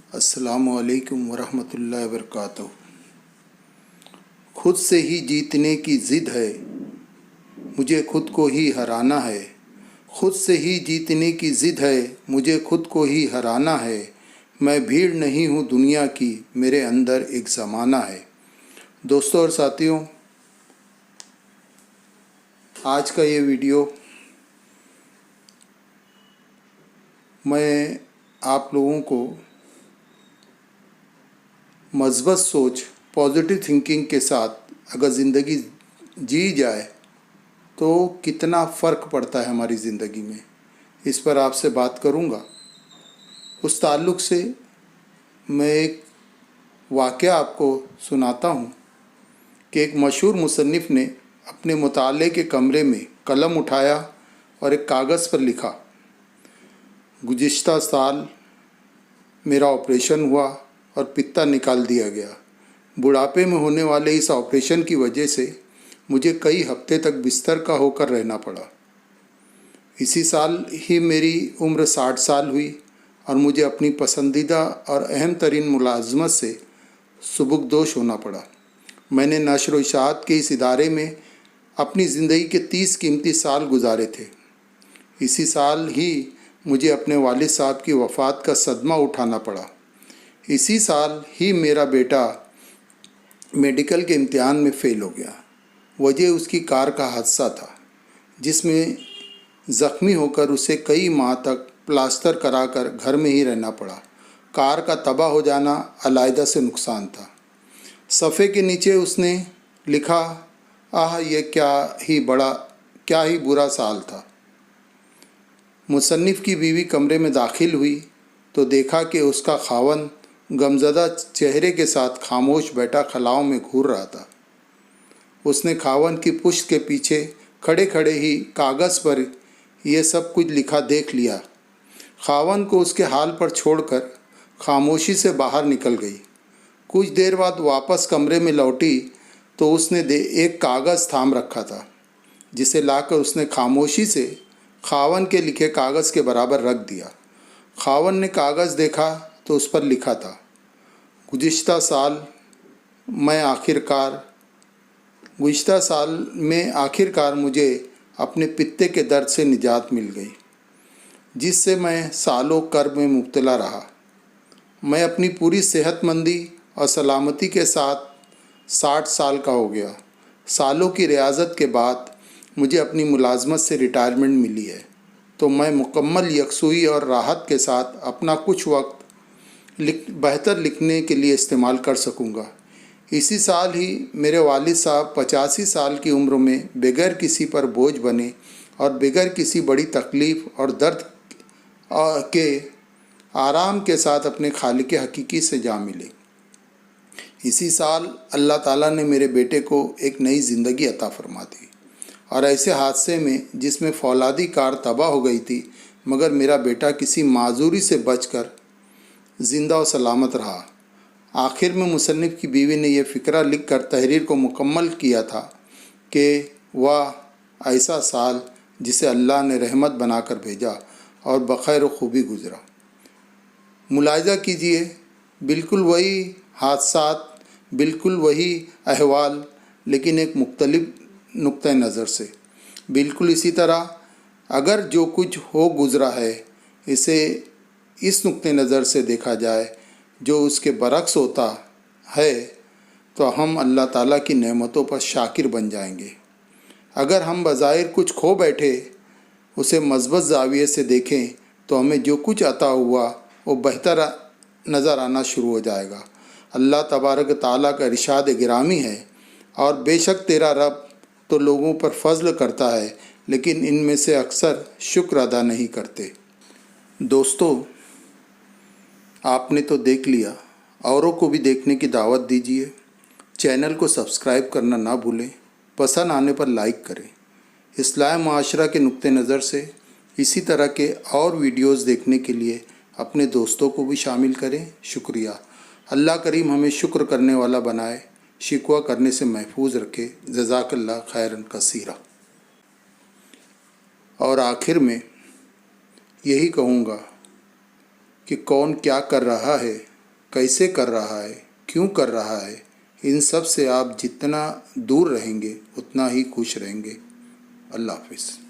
अस्सलामु अलैकुम वरहमतुल्लाहि वबरकातुहू। खुद से ही जीतने की ज़िद है, मुझे खुद को ही हराना है। खुद से ही जीतने की ज़िद है, मुझे खुद को ही हराना है। मैं भीड़ नहीं हूँ दुनिया की, मेरे अंदर एक ज़माना है। दोस्तों और साथियों, आज का ये वीडियो मैं आप लोगों को मज़बूत सोच, पॉजिटिव थिंकिंग के साथ अगर ज़िंदगी जी जाए तो कितना फ़र्क पड़ता है हमारी ज़िंदगी में, इस पर आपसे बात करूँगा। उस ताल्लुक़ से मैं एक वाक़या आपको सुनाता हूँ कि एक मशहूर मुसन्निफ़ ने अपने मुताले के कमरे में कलम उठाया और एक कागज़ पर लिखा, गुज़िश्ता साल मेरा ऑपरेशन हुआ और पित्ता निकाल दिया गया। बुढ़ापे में होने वाले इस ऑपरेशन की वजह से मुझे कई हफ्ते तक बिस्तर का होकर रहना पड़ा। इसी साल ही मेरी उम्र 60 साल हुई और मुझे अपनी पसंदीदा और अहम तरीन मुलाजमत से सुबुकदोश होना पड़ा। मैंने नश्र व इशाअत के इस इदारे में अपनी ज़िंदगी के 30 कीमती साल गुजारे थे। इसी साल ही मुझे अपने वालिद साहब की वफ़ात का सदमा उठाना पड़ा। इसी साल ही मेरा बेटा मेडिकल के इम्तिहान में फ़ेल हो गया। वजह उसकी कार का हादसा था, जिसमें ज़ख्मी होकर उसे कई माह तक प्लास्टर कराकर घर में ही रहना पड़ा। कार का तबाह हो जाना अलहदा से नुकसान था। सफ़े के नीचे उसने लिखा, ये क्या ही बुरा साल था। मुसन्निफ़ की बीवी कमरे में दाखिल हुई तो देखा कि उसका खावन गमज़दा चेहरे के साथ खामोश बैठा खलाओं में घूर रहा था। उसने खावन की पुश्त के पीछे खड़े खड़े ही कागज़ पर यह सब कुछ लिखा देख लिया। खावन को उसके हाल पर छोड़कर खामोशी से बाहर निकल गई। कुछ देर बाद वापस कमरे में लौटी तो उसने एक कागज़ थाम रखा था, जिसे लाकर उसने खामोशी से खावन के लिखे कागज़ के बराबर रख दिया। खावन ने कागज़ देखा तो उस पर लिखा था, गुज़िश्ता साल में आखिरकार मुझे अपने पित्ते के दर्द से निजात मिल गई, जिससे मैं सालों कर्ब में मुब्तला रहा। मैं अपनी पूरी सेहतमंदी और सलामती के साथ 60 साल का हो गया। सालों की रियाज़त के बाद मुझे अपनी मुलाजमत से रिटायरमेंट मिली है, तो मैं मुकम्मल यकसुई और राहत के साथ अपना कुछ वक्त बेहतर लिखने के लिए इस्तेमाल कर सकूँगा। इसी साल ही मेरे वालिद साहब 85 साल की उम्र में बग़ैर किसी पर बोझ बने और बग़ैर किसी बड़ी तकलीफ़ और दर्द के आराम के साथ अपने खालिक हकीकी से जा मिले। इसी साल अल्लाह ताला ने मेरे बेटे को एक नई ज़िंदगी अता फरमा दी और ऐसे हादसे में जिसमें फौलादी कार तबाह हो गई थी, मगर मेरा बेटा किसी माजूरी से बचकर ज़िंदा और सलामत रहा। आखिर में मुसन्निफ़ की बीवी ने यह फ़िक्रा लिख कर तहरीर को मुकम्मल किया था कि वह ऐसा साल जिसे अल्लाह ने रहमत बनाकर भेजा और बख़ैर व खूबी गुज़रा। मुलाहिज़ा कीजिए, बिल्कुल वही हादसात, बिल्कुल वही अहवाल, लेकिन एक मुख्तलिफ नुक्ते नज़र से। बिल्कुल इसी तरह अगर जो कुछ हो गुज़रा है, इसे इस नुक्ते नज़र से देखा जाए जो उसके बरक्स होता है, तो हम अल्लाह ताला की नेमतों पर शाकिर बन जाएंगे। अगर हम बज़ाहिर कुछ खो बैठे उसे मज़बूत ज़ाविये से देखें तो हमें जो कुछ अता हुआ वो बेहतर नज़र आना शुरू हो जाएगा। अल्लाह तबारक ताला का इरशाद गिरामी है, और बेशक तेरा रब तो लोगों पर फज़ल करता है, लेकिन इनमें से अक्सर शुक्र अदा नहीं करते। दोस्तों, आपने तो देख लिया, औरों को भी देखने की दावत दीजिए। चैनल को सब्सक्राइब करना ना भूलें, पसंद आने पर लाइक करें। इस्लाह माशरा के नुक्ते नज़र से इसी तरह के और वीडियोज़ देखने के लिए अपने दोस्तों को भी शामिल करें। शुक्रिया। अल्लाह करीम हमें शुक्र करने वाला बनाए, शिकवा करने से महफूज रखे। जज़ाकल्लाह खैरन कसीरा। और आखिर में यही कहूँगा कि कौन क्या कर रहा है कैसे कर रहा है, क्यों कर रहा है, इन सब से आप जितना दूर रहेंगे उतना ही खुश रहेंगे। अल्लाह हाफिज़।